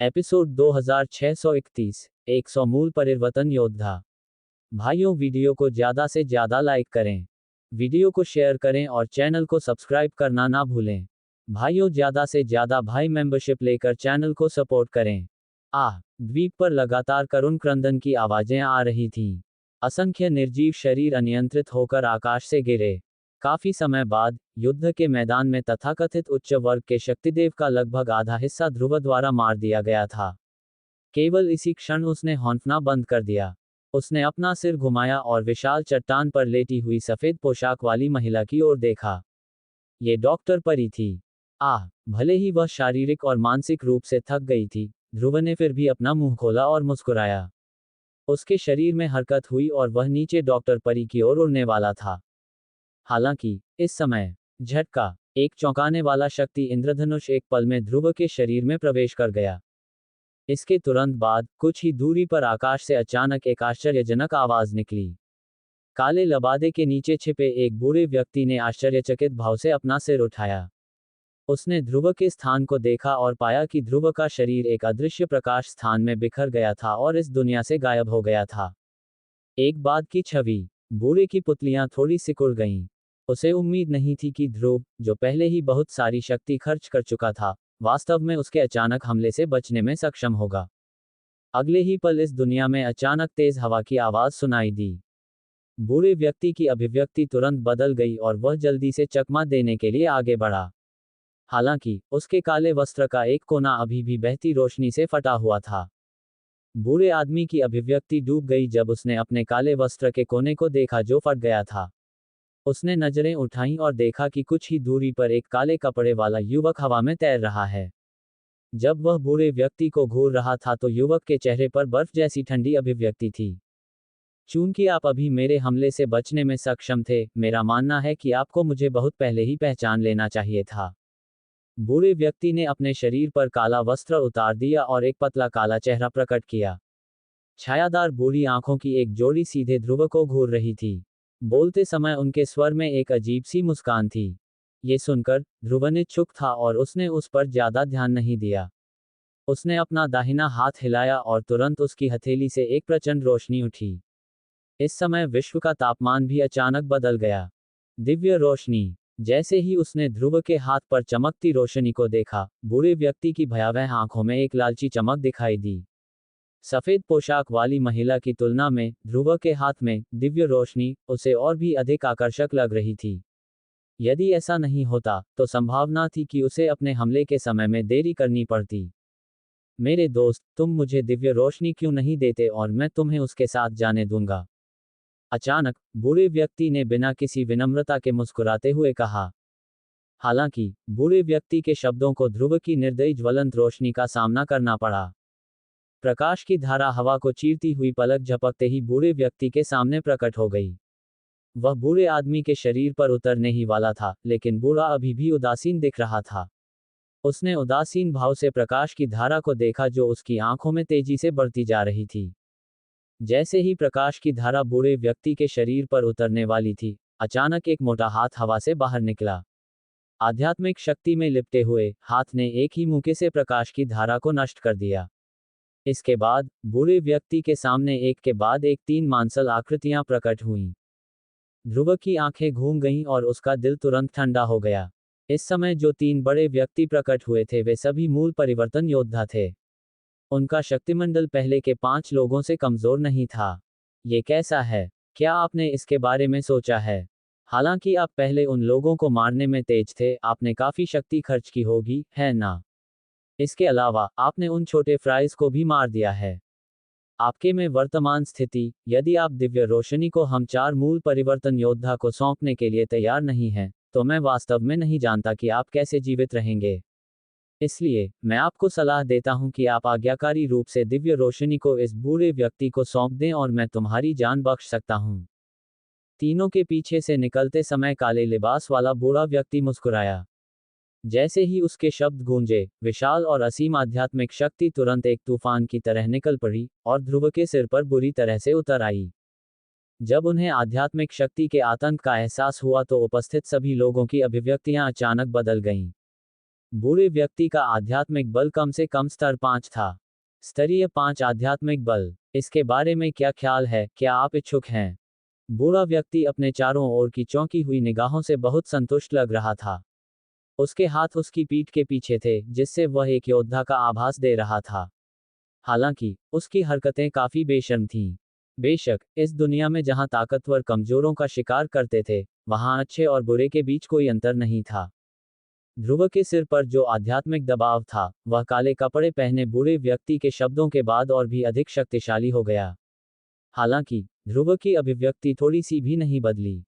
Episode 2631, 100 मूल परिवर्तन योद्धा। भाइयों, वीडियो को ज़्यादा से ज़्यादा लाइक करें, वीडियो को शेयर करें और चैनल को सब्सक्राइब करना ना भूलें। भाइयों, ज़्यादा से ज़्यादा भाई मेंबरशिप लेकर चैनल को सपोर्ट करें। द्वीप पर लगातार करुण क्रंदन की आवाज़ें आ रही थीं। असंख्य निर्जीव शरीर अनियंत्रित होकर आकाश से गिरे। काफी समय बाद युद्ध के मैदान में तथाकथित उच्च वर्ग के शक्तिदेव का लगभग आधा हिस्सा ध्रुव द्वारा मार दिया गया था। केवल इसी क्षण उसने हौंफना बंद कर दिया। उसने अपना सिर घुमाया और विशाल चट्टान पर लेटी हुई सफेद पोशाक वाली महिला की ओर देखा। ये डॉक्टर परी थी। भले ही वह शारीरिक और मानसिक रूप से थक गई थी, ध्रुव ने फिर भी अपना मुंह खोला और मुस्कुराया। उसके शरीर में हरकत हुई और वह नीचे डॉक्टर परी की ओर उड़ने वाला था। हालांकि इस समय झटका, एक चौंकाने वाला शक्ति इंद्रधनुष एक पल में ध्रुव के शरीर में प्रवेश कर गया। इसके तुरंत बाद कुछ ही दूरी पर आकाश से अचानक एक आश्चर्यजनक आवाज निकली। काले लबादे के नीचे छिपे एक बूढ़े व्यक्ति ने आश्चर्यचकित भाव से अपना सिर उठाया। उसने ध्रुव के स्थान को देखा और पाया कि ध्रुव का शरीर एक अदृश्य प्रकाश स्थान में बिखर गया था और इस दुनिया से गायब हो गया था। एक बाद की छवि, बूढ़े की पुतलियां थोड़ी सिकुड़ गईं। उसे उम्मीद नहीं थी कि ध्रुव, जो पहले ही बहुत सारी शक्ति खर्च कर चुका था, वास्तव में उसके अचानक हमले से बचने में सक्षम होगा। अगले ही पल इस दुनिया में अचानक तेज हवा की आवाज सुनाई दी। बूढ़े व्यक्ति की अभिव्यक्ति तुरंत बदल गई और वह जल्दी से चकमा देने के लिए आगे बढ़ा। हालांकि उसके काले वस्त्र का एक कोना अभी भी बहती रोशनी से फटा हुआ था। बूढ़े आदमी की अभिव्यक्ति डूब गई जब उसने अपने काले वस्त्र के कोने को देखा जो फट गया था। उसने नजरें उठाईं और देखा कि कुछ ही दूरी पर एक काले कपड़े वाला युवक हवा में तैर रहा है। जब वह बूढ़े व्यक्ति को घूर रहा था तो युवक के चेहरे पर बर्फ जैसी ठंडी अभिव्यक्ति थी। चूंकि आप अभी मेरे हमले से बचने में सक्षम थे, मेरा मानना है कि आपको मुझे बहुत पहले ही पहचान लेना चाहिए था। बूढ़े व्यक्ति ने अपने शरीर पर काला वस्त्र उतार दिया और एक पतला काला चेहरा प्रकट किया। छायादार बूढ़ी आंखों की एक जोड़ी सीधे ध्रुव को घूर रही थी। बोलते समय उनके स्वर में एक अजीब सी मुस्कान थी। ये सुनकर ध्रुव निश्चुप था और उसने उस पर ज्यादा ध्यान नहीं दिया। उसने अपना दाहिना हाथ हिलाया और तुरंत उसकी हथेली से एक प्रचंड रोशनी उठी। इस समय विश्व का तापमान भी अचानक बदल गया। दिव्य रोशनी। जैसे ही उसने ध्रुव के हाथ पर चमकती रोशनी को देखा, बूढ़े व्यक्ति की भयावह आंखों में एक लालची चमक दिखाई दी। सफेद पोशाक वाली महिला की तुलना में ध्रुव के हाथ में दिव्य रोशनी उसे और भी अधिक आकर्षक लग रही थी। यदि ऐसा नहीं होता तो संभावना थी कि उसे अपने हमले के समय में देरी करनी पड़ती। मेरे दोस्त, तुम मुझे दिव्य रोशनी क्यों नहीं देते और मैं तुम्हें उसके साथ जाने दूंगा। अचानक बूढ़े व्यक्ति ने बिना किसी विनम्रता के मुस्कुराते हुए कहा। हालांकि बूढ़े व्यक्ति के शब्दों को ध्रुव की निर्दयी ज्वलंत रोशनी का सामना करना पड़ा। प्रकाश की धारा हवा को चीरती हुई पलक झपकते ही बूढ़े व्यक्ति के सामने प्रकट हो गई। वह बूढ़े आदमी के शरीर पर उतरने ही वाला था, लेकिन बूढ़ा अभी भी उदासीन दिख रहा था। उसने उदासीन भाव से प्रकाश की धारा को देखा जो उसकी आंखों में तेजी से बढ़ती जा रही थी। जैसे ही प्रकाश की धारा बूढ़े व्यक्ति के शरीर पर उतरने वाली थी, अचानक एक मोटा हाथ हवा से बाहर निकला। आध्यात्मिक शक्ति में लिपटे हुए हाथ ने एक ही मुक्के से प्रकाश की धारा को नष्ट कर दिया। इसके बाद बूढ़े व्यक्ति के सामने एक के बाद एक 3 मांसल आकृतियां प्रकट हुईं। ध्रुव की आंखें घूम गईं और उसका दिल तुरंत ठंडा हो गया। इस समय जो 3 बड़े व्यक्ति प्रकट हुए थे वे सभी मूल परिवर्तन योद्धा थे। उनका शक्तिमंडल पहले के 5 लोगों से कमजोर नहीं था। ये कैसा है? क्या आपने इसके बारे में सोचा है? हालांकि आप पहले उन लोगों को मारने में तेज थे, आपने काफी शक्ति खर्च की होगी, है ना? इसके अलावा आपने उन छोटे फ्राइज को भी मार दिया है। आपके में वर्तमान स्थिति, यदि आप दिव्य रोशनी को हम 4 मूल परिवर्तन योद्धा को सौंपने के लिए तैयार नहीं हैं, तो मैं वास्तव में नहीं जानता कि आप कैसे जीवित रहेंगे। इसलिए मैं आपको सलाह देता हूं कि आप आज्ञाकारी रूप से दिव्य रोशनी को इस बूढ़े व्यक्ति को सौंप दें और मैं तुम्हारी जान बख्श सकता हूं। तीनों के पीछे से निकलते समय काले लिबास वाला बूढ़ा व्यक्ति मुस्कुराया। जैसे ही उसके शब्द गूंजे, विशाल और असीम आध्यात्मिक शक्ति तुरंत एक तूफान की तरह निकल पड़ी और ध्रुव के सिर पर बुरी तरह से उतर आई। जब उन्हें आध्यात्मिक शक्ति के आतंक का एहसास हुआ तो उपस्थित सभी लोगों की अभिव्यक्तियां अचानक बदल गईं। बूढ़े व्यक्ति का आध्यात्मिक बल कम से कम स्तर 5 था। स्तरीय 5 आध्यात्मिक बल। इसके बारे में क्या ख्याल है, क्या आप इच्छुक हैं? बूढ़ा व्यक्ति अपने चारों ओर की चौंकी हुई निगाहों से बहुत संतुष्ट लग रहा था। उसके हाथ उसकी पीठ के पीछे थे, जिससे वह एक योद्धा का आभास दे रहा था। हालांकि उसकी हरकतें काफी बेशर्म थीं। बेशक, इस दुनिया में जहां ताकतवर कमजोरों का शिकार करते थे, वहां अच्छे और बुरे के बीच कोई अंतर नहीं था। ध्रुव के सिर पर जो आध्यात्मिक दबाव था, वह काले कपड़े पहने बूढ़े व्यक्ति के शब्दों के बाद और भी अधिक शक्तिशाली हो गया। हालांकि ध्रुव की अभिव्यक्ति थोड़ी सी भी नहीं बदली।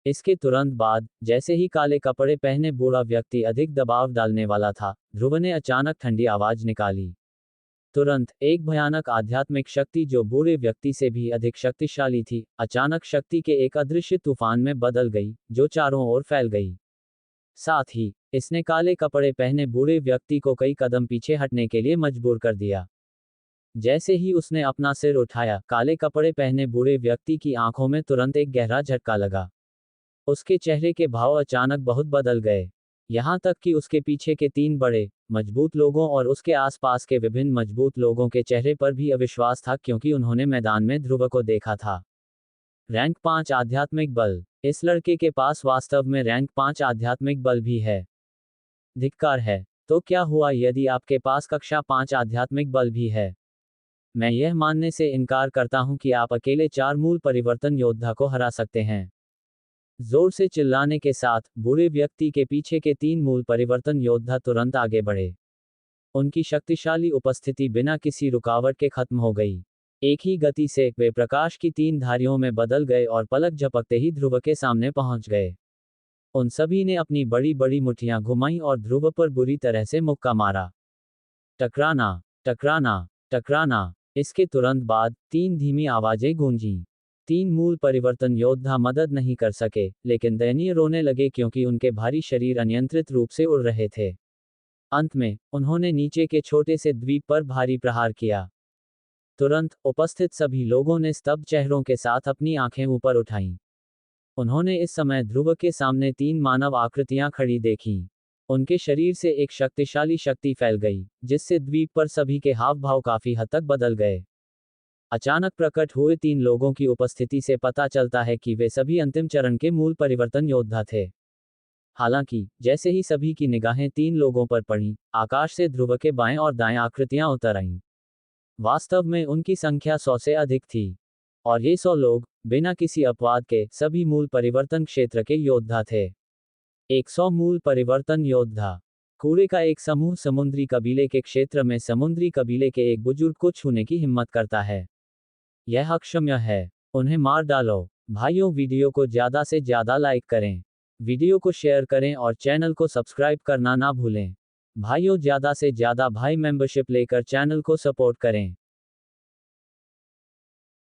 इसके तुरंत बाद, जैसे ही काले कपड़े पहने बूढ़ा व्यक्ति अधिक दबाव डालने वाला था, ध्रुव ने अचानक ठंडी आवाज निकाली। तुरंत एक भयानक आध्यात्मिक शक्ति जो बूढ़े व्यक्ति से भी अधिक शक्तिशाली थी, अचानक शक्ति के एक अदृश्य तूफान में बदल गई, जो चारों ओर फैल गई। साथ ही इसने काले कपड़े पहने बूढ़े व्यक्ति को कई कदम पीछे हटने के लिए मजबूर कर दिया। जैसे ही उसने अपना सिर उठाया, काले कपड़े पहने बूढ़े व्यक्ति की आंखों में तुरंत एक गहरा झटका लगा। उसके चेहरे के भाव अचानक बहुत बदल गए। यहाँ तक कि उसके पीछे के 3 बड़े, मजबूत लोगों और उसके आसपास के विभिन्न मजबूत लोगों के चेहरे पर भी अविश्वास था, क्योंकि उन्होंने मैदान में ध्रुव को देखा था। रैंक 5 आध्यात्मिक बल। इस लड़के के पास वास्तव में रैंक 5 आध्यात्मिक बल भी है। धिक्कार है। तो क्या हुआ यदि आपके पास कक्षा 5 आध्यात्मिक बल भी है? मैं यह मानने से इनकार करता हूं कि आप अकेले 4 मूल परिवर्तन योद्धा को हरा सकते हैं। जोर से चिल्लाने के साथ, बूढ़े व्यक्ति के पीछे के 3 मूल परिवर्तन योद्धा तुरंत आगे बढ़े। उनकी शक्तिशाली उपस्थिति बिना किसी रुकावट के खत्म हो गई। एक ही गति से वे प्रकाश की 3 धारियों में बदल गए और पलक झपकते ही ध्रुव के सामने पहुंच गए। उन सभी ने अपनी बड़ी बड़ी मुट्ठियां घुमाई और ध्रुव पर बुरी तरह से मुक्का मारा। टकराना, टकराना, टकराना। इसके तुरंत बाद 3 धीमी आवाजें गूंजीं। 3 मूल परिवर्तन योद्धा मदद नहीं कर सके, लेकिन दयनीय रोने लगे क्योंकि उनके भारी शरीर अनियंत्रित रूप से उड़ रहे थे। अंत में, उन्होंने नीचे के छोटे से द्वीप पर भारी प्रहार किया। तुरंत उपस्थित सभी लोगों ने स्तब्ध चेहरों के साथ अपनी आंखें ऊपर उठाईं। उन्होंने इस समय ध्रुव के सामने 3 मानव आकृतियां खड़ी देखीं। उनके शरीर से एक शक्तिशाली शक्ति फैल गई, जिससे द्वीप पर सभी के हाव भाव काफी हद तक बदल गए। अचानक प्रकट हुए 3 लोगों की उपस्थिति से पता चलता है कि वे सभी अंतिम चरण के मूल परिवर्तन योद्धा थे। हालांकि जैसे ही सभी की निगाहें 3 लोगों पर पड़ी, आकाश से ध्रुव के बाएं और दाएं आकृतियां उतर आईं। वास्तव में उनकी संख्या 100 से अधिक थी। और ये 100 लोग, बिना किसी अपवाद के, सभी मूल परिवर्तन क्षेत्र के योद्धा थे। 100 मूल परिवर्तन योद्धा। कूड़े का एक समूह समुद्री कबीले के क्षेत्र में समुद्री कबीले के एक बुजुर्ग को छूने की हिम्मत करता है। यह अक्षम्य है। उन्हें मार डालो। भाइयों, वीडियो को ज़्यादा से ज़्यादा लाइक करें, वीडियो को शेयर करें और चैनल को सब्सक्राइब करना ना भूलें। भाइयों, ज़्यादा से ज़्यादा भाई मेंबरशिप लेकर चैनल को सपोर्ट करें।